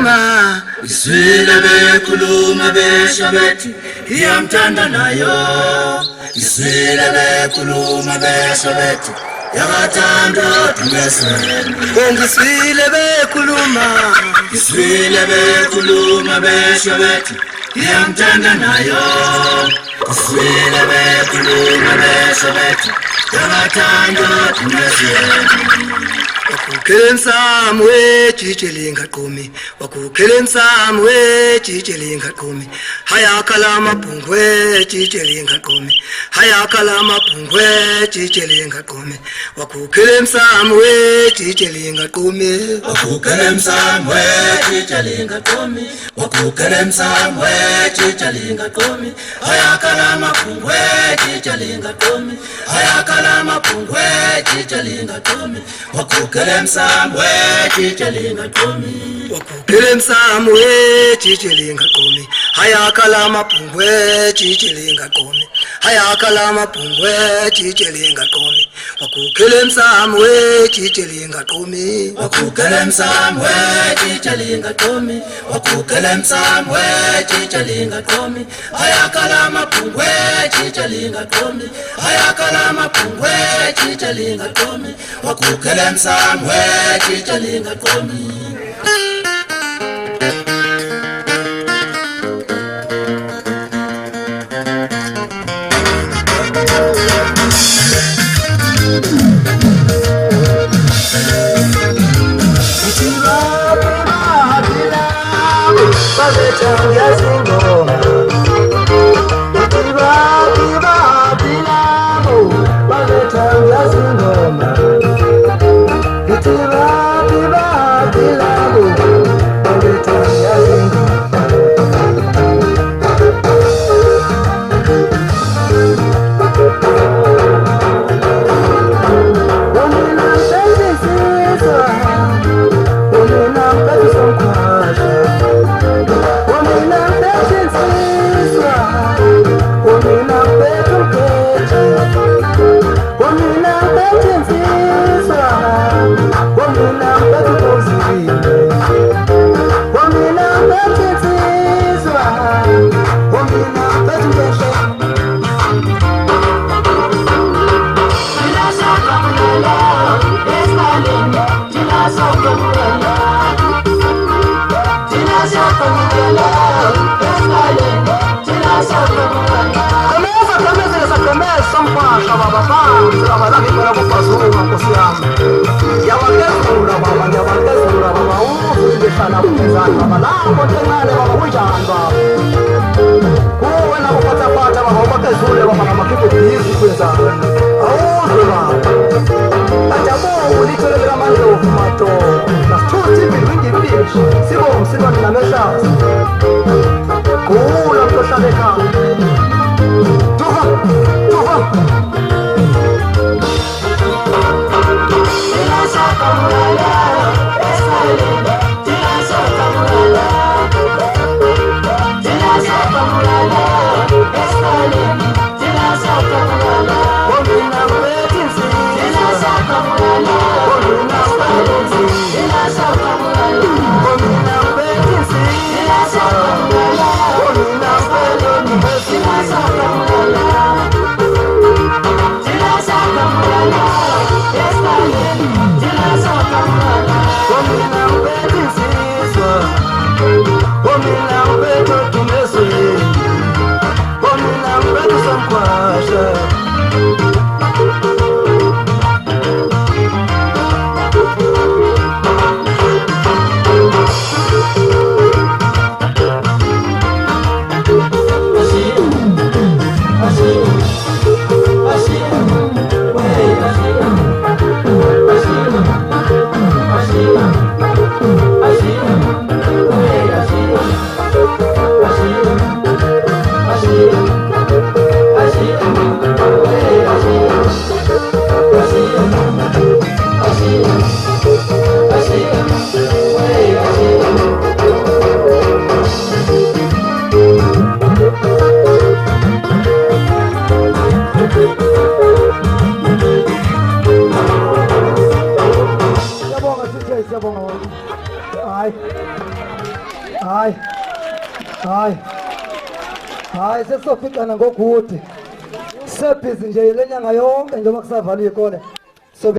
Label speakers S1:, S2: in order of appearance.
S1: bekhuluma
S2: Iswile bekhuluma besho bethi iyamthanda nayo Iswile bekhuluma besho bethi yakathanda Dumezweni
S1: ngiswile bekhuluma
S2: Iswile bekhuluma besho bethi iyamthanda nayo Iswile bekhuluma besho bethi yakathanda Dumezweni
S1: Wakukhele msamo wejijele ngaqomi wakukhele msamo wejijele ngaqomi hayakhala mabhungu wejijele ngaqomi hayakhala mabhungu wejijele ngaqomi wakukhele msamo wejijele ngaqomi
S2: wakukhele msamo wejijele ngaqomi wakukhele msamo wejijele ngaqomi hayakhala mabhungu wejijele ngaqomi hayakhala mabhungu wejijele ngaqomi wakukhele msamo wejijele ngaqomi
S1: wakukhele msamo wejijele ngaqomi hayakhala mabhungu wejijele ngaqomi hayakhala mabhungu wejijele ngaqomi wakukhele msamo wejijele ngaqomi
S2: wakukhele msamo wejijele ngaqomi wakukhele msamo wejijele ngaqomi hayakhala mabhungu wejijele ngaqomi hayakhala mabhungu wejijele ngaqomi wakukhele msamo wejijele ngaqomi
S1: hayi sesizoficana ngokude sebhizi nje le nyanga yonke njengoba kusavaliwe ikole